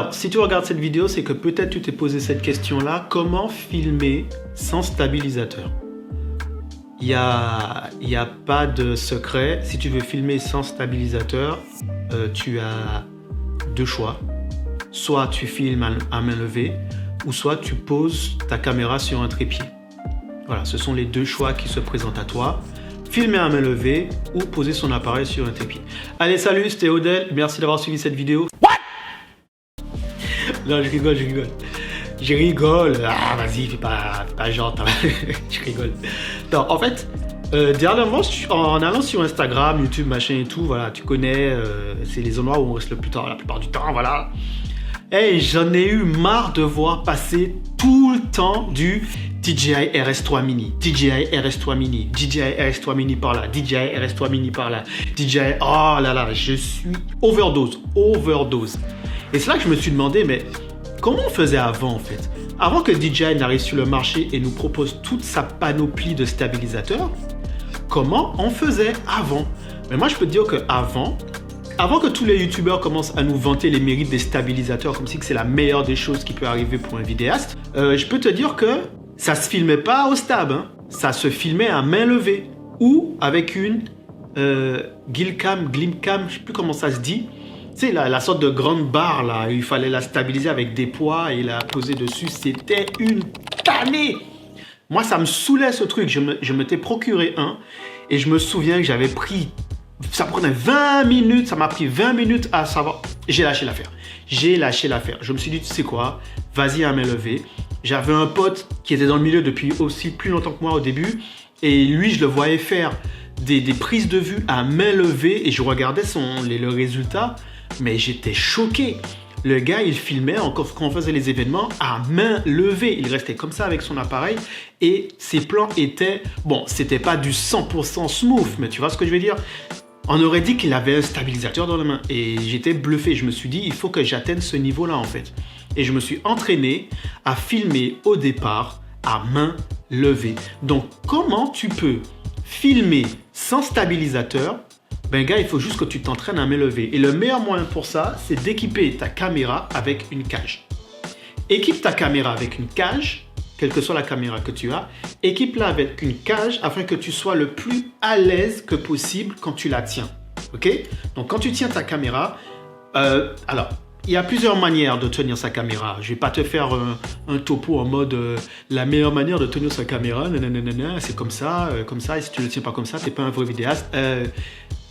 Alors, si tu regardes cette vidéo, c'est que peut-être tu t'es posé cette question-là. Comment filmer sans stabilisateur? Il n'y a pas de secret. Si tu veux filmer sans stabilisateur, tu as deux choix. Soit tu filmes à main levée, ou soit tu poses ta caméra sur un trépied. Voilà, ce sont les deux choix qui se présentent à toi. Filmer à main levée ou poser son appareil sur un trépied. Allez, salut, c'était Odel. Merci d'avoir suivi cette vidéo. What? Non, je rigole. Ah, vas-y, fais pas genre. Je rigole. Non, en fait, dernièrement, en allant sur Instagram, YouTube, machin et tout, voilà, tu connais, c'est les endroits où on reste la plupart du temps, voilà. Et j'en ai eu marre de voir passer tout le temps du DJI RS3 Mini, DJI RS3 Mini, DJI RS3 Mini par là, DJI RS3 Mini par là, DJI, oh là là, je suis overdose. Et c'est là que je me suis demandé, mais comment on faisait avant en fait? Avant que DJI n'arrive sur le marché et nous propose toute sa panoplie de stabilisateurs, comment on faisait avant? Mais moi je peux te dire qu'avant que tous les youtubeurs commencent à nous vanter les mérites des stabilisateurs comme si c'est la meilleure des choses qui peut arriver pour un vidéaste, je peux te dire que ça se filmait pas au stab, hein. Ça se filmait à main levée ou avec une Glimcam, je sais plus comment ça se dit. Tu sais, la sorte de grande barre là, il fallait la stabiliser avec des poids et la poser dessus, c'était une tannée. Moi, ça me saoulait ce truc. Je m'étais procuré un et je me souviens que j'avais pris... Ça prenait 20 minutes, ça m'a pris 20 minutes à savoir. J'ai lâché l'affaire. Je me suis dit, tu sais quoi, vas-y à main levée. J'avais un pote qui était dans le milieu depuis aussi plus longtemps que moi au début. Et lui, je le voyais faire des prises de vue à main levée. Et je regardais le résultat. Mais j'étais choqué. Le gars, il filmait encore quand on faisait les événements à main levée. Il restait comme ça avec son appareil. Et ses plans étaient... Bon, c'était pas du 100% smooth. Mais tu vois ce que je veux dire? On aurait dit qu'il avait un stabilisateur dans la main et j'étais bluffé. Je me suis dit, il faut que j'atteigne ce niveau-là en fait. Et je me suis entraîné à filmer au départ à main levée. Donc, comment tu peux filmer sans stabilisateur? Ben gars, il faut juste que tu t'entraînes à main levée. Et le meilleur moyen pour ça, c'est d'équiper ta caméra avec une cage. Équipe ta caméra avec une cage. Quelle que soit la caméra que tu as, équipe-la avec une cage afin que tu sois le plus à l'aise que possible quand tu la tiens. Ok? Donc, quand tu tiens ta caméra, alors, il y a plusieurs manières de tenir sa caméra. Je ne vais pas te faire un topo en mode la meilleure manière de tenir sa caméra, c'est comme ça, et si tu ne le tiens pas comme ça, tu n'es pas un vrai vidéaste.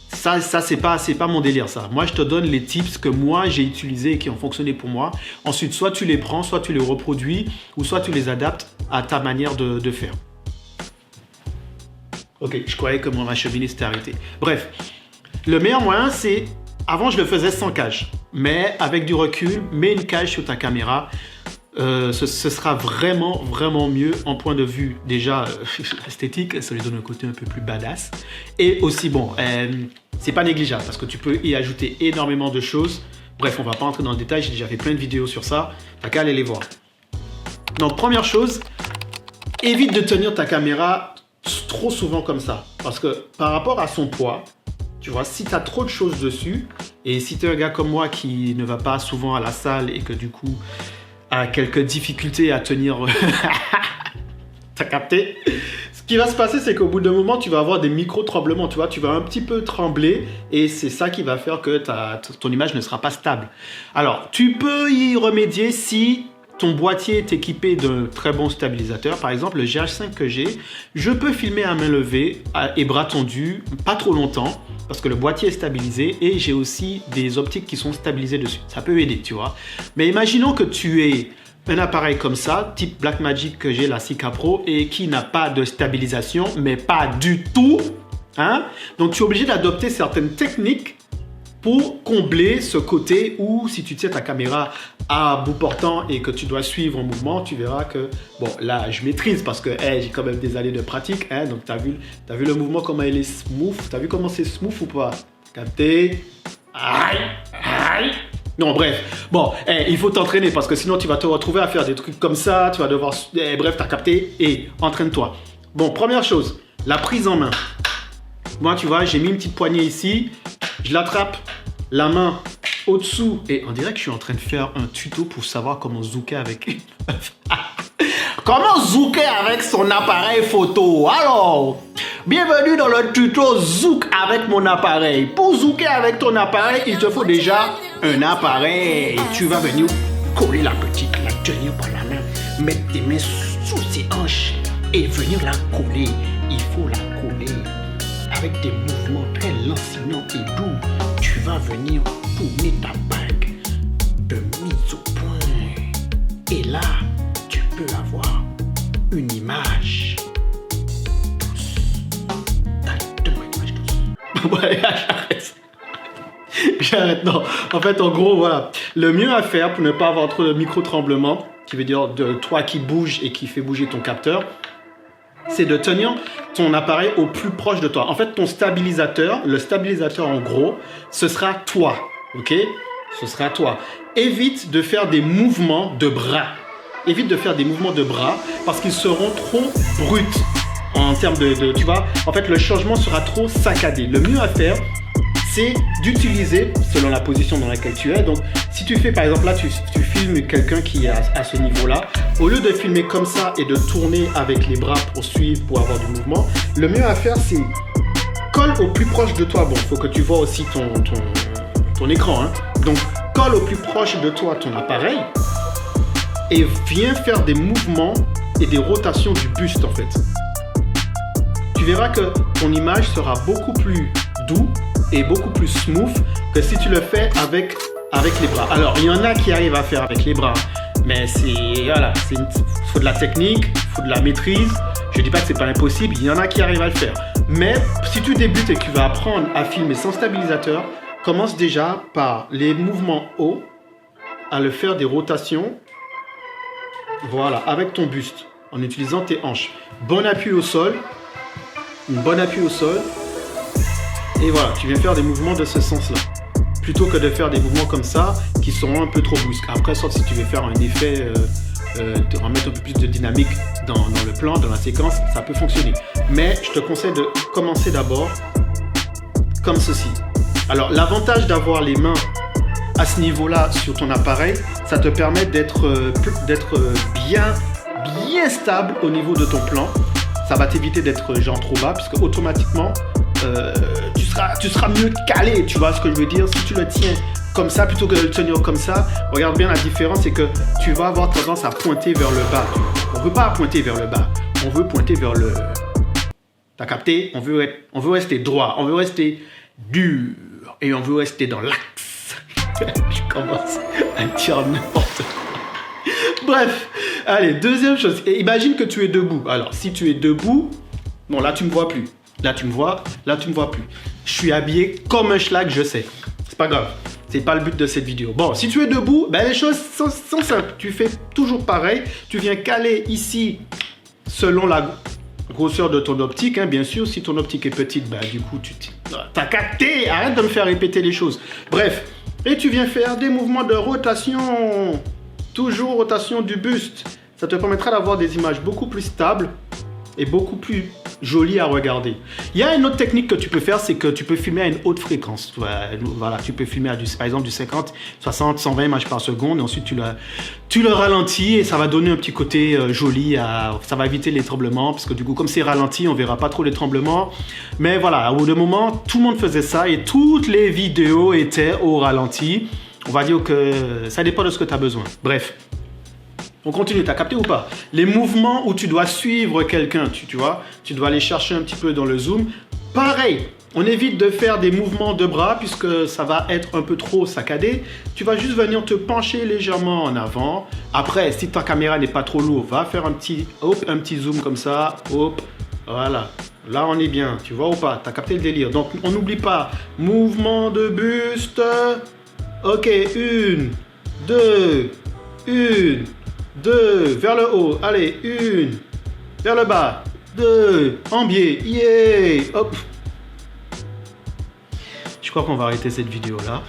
Ça c'est pas mon délire ça. Moi, je te donne les tips que moi, j'ai utilisés et qui ont fonctionné pour moi. Ensuite, soit tu les prends, soit tu les reproduis, ou soit tu les adaptes à ta manière de faire. Ok, je croyais que mon cheminée s'était arrêtée. Bref, le meilleur moyen, c'est... Avant, je le faisais sans cage. Mais avec du recul, mets une cage sur ta caméra. Ce sera vraiment, vraiment mieux en point de vue déjà esthétique. Ça lui donne un côté un peu plus badass. Et aussi, bon, c'est pas négligeable parce que tu peux y ajouter énormément de choses. Bref, on va pas entrer dans le détail. J'ai déjà fait plein de vidéos sur ça. T'as qu'à aller les voir. Donc, première chose, évite de tenir ta caméra trop souvent comme ça. Parce que par rapport à son poids, tu vois, si tu as trop de choses dessus, et si tu es un gars comme moi qui ne va pas souvent à la salle et que du coup a quelques difficultés à tenir... T'as capté? Ce qui va se passer, c'est qu'au bout d'un moment, tu vas avoir des micro-tremblements, tu vois, tu vas un petit peu trembler et c'est ça qui va faire que ton image ne sera pas stable. Alors, tu peux y remédier si ton boîtier est équipé d'un très bon stabilisateur. Par exemple, le GH5 que j'ai, je peux filmer à main levée et bras tendus, pas trop longtemps, parce que le boîtier est stabilisé et j'ai aussi des optiques qui sont stabilisées dessus. Ça peut aider, tu vois. Mais imaginons que tu aies un appareil comme ça, type Blackmagic que j'ai, la 6K Pro, et qui n'a pas de stabilisation, mais pas du tout. Hein? Donc, tu es obligé d'adopter certaines techniques pour combler ce côté où si tu tiens ta caméra à bout portant et que tu dois suivre un mouvement, tu verras que, bon, là, je maîtrise parce que j'ai quand même des années de pratique. Hein, donc, tu as vu le mouvement, comment il est smooth. Tu as vu comment c'est smooth ou pas? Capté? Aïe, aïe. Non, bref. Bon, il faut t'entraîner parce que sinon, tu vas te retrouver à faire des trucs comme ça. Tu vas devoir... bref, tu as capté et entraîne-toi. Bon, première chose, la prise en main. Moi, tu vois, j'ai mis une petite poignée ici. Je l'attrape, la main au-dessous, et on dirait que je suis en train de faire un tuto pour savoir comment zooker avec une meuf. Comment zooker avec son appareil photo? Alors, bienvenue dans le tuto Zouk avec mon appareil. Pour zooker avec ton appareil, il te faut déjà un appareil. Tu vas venir coller la petite, la tenir par la main, mettre tes mains sous ses hanches et venir la coller. Il faut la coller avec des mouvements très lancinants et doux. Tu vas venir tourner ta bague de mise au point. Et là, tu peux avoir une image douce. Allez, donne-moi une image douce. Ouais, j'arrête. J'arrête, non. En fait, en gros, voilà. Le mieux à faire pour ne pas avoir trop de micro-tremblements, qui veut dire de toi qui bouge et qui fait bouger ton capteur, c'est de tenir ton appareil au plus proche de toi. En fait, ton stabilisateur, le stabilisateur en gros, ce sera toi, ok? Ce sera toi. Évite de faire des mouvements de bras. Évite de faire des mouvements de bras parce qu'ils seront trop bruts en termes tu vois, en fait, le changement sera trop saccadé. Le mieux à faire, c'est d'utiliser, selon la position dans laquelle tu es. Donc, si tu fais, par exemple, là, tu filmes quelqu'un qui est à ce niveau-là, au lieu de filmer comme ça et de tourner avec les bras pour suivre, pour avoir du mouvement, le mieux à faire, c'est colle au plus proche de toi. Bon, il faut que tu vois aussi ton écran, hein. Donc, colle au plus proche de toi ton appareil et viens faire des mouvements et des rotations du buste, en fait. Tu verras que ton image sera beaucoup plus doux et beaucoup plus smooth que si tu le fais avec les bras. Alors, il y en a qui arrivent à faire avec les bras, mais faut de la technique, faut de la maîtrise. Je dis pas que c'est pas impossible, il y en a qui arrivent à le faire. Mais si tu débutes et que tu vas apprendre à filmer sans stabilisateur, commence déjà par les mouvements hauts, à le faire des rotations, voilà, avec ton buste, en utilisant tes hanches. Bon appui au sol, une bonne appui au sol. Et voilà, tu viens faire des mouvements de ce sens-là. Plutôt que de faire des mouvements comme ça, qui seront un peu trop brusques. Après, sauf si tu veux faire un effet, te remettre un peu plus de dynamique dans le plan, dans la séquence, ça peut fonctionner. Mais je te conseille de commencer d'abord comme ceci. Alors, l'avantage d'avoir les mains à ce niveau-là sur ton appareil, ça te permet d'être bien stable au niveau de ton plan. Ça va t'éviter d'être genre trop bas, puisque automatiquement, tu seras mieux calé, tu vois ce que je veux dire. Si tu le tiens comme ça plutôt que de le tenir comme ça, regarde bien la différence, c'est que tu vas avoir tendance à pointer vers le bas. On ne veut pas pointer vers le bas, on veut pointer vers le... T'as capté? On veut rester droit, on veut rester dur et on veut rester dans l'axe. Je commence à dire n'importe quoi. Bref, allez, deuxième chose. Et imagine que tu es debout. Alors, si tu es debout, bon, là, tu ne me vois plus. Là, tu me vois plus. Je suis habillé comme un schlag, je sais. C'est pas grave. C'est pas le but de cette vidéo. Bon, si tu es debout, ben, les choses sont simples. Tu fais toujours pareil. Tu viens caler ici selon la grosseur de ton optique. Hein, bien sûr, si ton optique est petite, ben, du coup, t'as capté. Arrête de me faire répéter les choses. Bref. Et tu viens faire des mouvements de rotation. Toujours rotation du buste. Ça te permettra d'avoir des images beaucoup plus stables et beaucoup plus jolies à regarder. Il y a une autre technique que tu peux faire, c'est que tu peux filmer à une haute fréquence. Voilà, tu peux filmer à par exemple du 50, 60, 120 images par seconde et ensuite tu le ralentis et ça va donner un petit côté joli. Ça va éviter les tremblements parce que du coup, comme c'est ralenti, on verra pas trop les tremblements. Mais voilà, au bout d'un moment, tout le monde faisait ça et toutes les vidéos étaient au ralenti. On va dire que ça dépend de ce que tu as besoin. Bref. On continue, t'as capté ou pas? Les mouvements où tu dois suivre quelqu'un, tu vois, tu dois aller chercher un petit peu dans le zoom. Pareil, on évite de faire des mouvements de bras puisque ça va être un peu trop saccadé. Tu vas juste venir te pencher légèrement en avant. Après, si ta caméra n'est pas trop lourde, va faire un petit zoom comme ça. Hop, voilà. Là, on est bien, tu vois ou pas? T'as capté le délire. Donc, on n'oublie pas, mouvement de buste. Ok, 1, 2, 2, vers le haut, allez, 1, vers le bas, 2, en biais, yeah, hop. Je crois qu'on va arrêter cette vidéo là.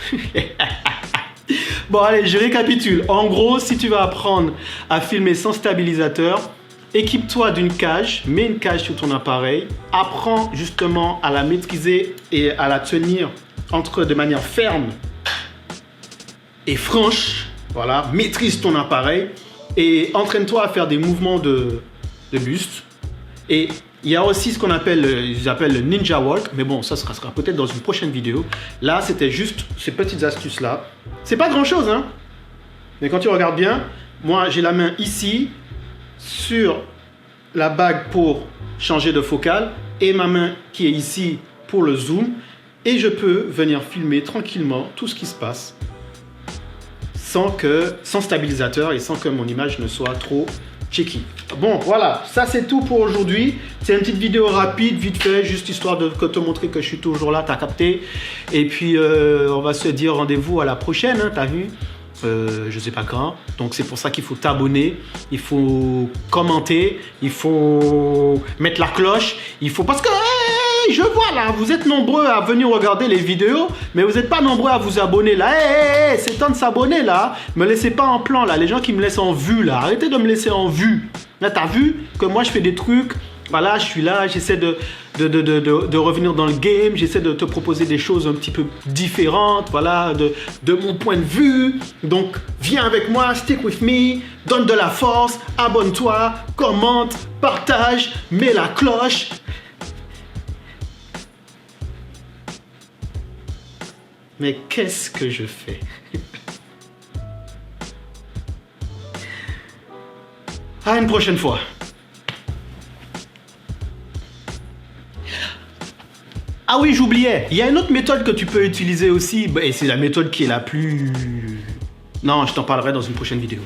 Bon, allez, je récapitule. En gros, si tu vas apprendre à filmer sans stabilisateur, équipe-toi d'une cage, mets une cage sur ton appareil, apprends justement à la maîtriser et à la tenir de manière ferme et franche. Voilà, maîtrise ton appareil et entraîne-toi à faire des mouvements de buste. Et il y a aussi ce qu'on appelle, ils appellent le ninja walk, mais bon, ça sera peut-être dans une prochaine vidéo. Là, c'était juste ces petites astuces-là. C'est pas grand-chose, hein. Mais quand tu regardes bien, moi, j'ai la main ici, sur la bague pour changer de focale, et ma main qui est ici pour le zoom. Et je peux venir filmer tranquillement tout ce qui se passe, sans stabilisateur et sans que mon image ne soit trop checky. Bon, voilà, ça c'est tout pour aujourd'hui. C'est une petite vidéo rapide, vite fait, juste histoire de te montrer que je suis toujours là, t'as capté. Et puis, on va se dire rendez-vous à la prochaine, hein, t'as vu? Je sais pas quand. Donc c'est pour ça qu'il faut t'abonner, il faut commenter, il faut mettre la cloche, il faut... Parce que... je vois là, vous êtes nombreux à venir regarder les vidéos, mais vous n'êtes pas nombreux à vous abonner là. C'est temps de s'abonner là. Me laissez pas en plan là, les gens qui me laissent en vue là. Arrêtez de me laisser en vue. Là, t'as vu que moi je fais des trucs. Voilà, je suis là, j'essaie de revenir dans le game, j'essaie de te proposer des choses un petit peu différentes, voilà, de mon point de vue. Donc, viens avec moi, stick with me, donne de la force, abonne-toi, commente, partage, mets la cloche. Mais qu'est-ce que je fais? À une prochaine fois. Ah oui, j'oubliais. Il y a une autre méthode que tu peux utiliser aussi. Et c'est la méthode qui est la plus... Non, je t'en parlerai dans une prochaine vidéo.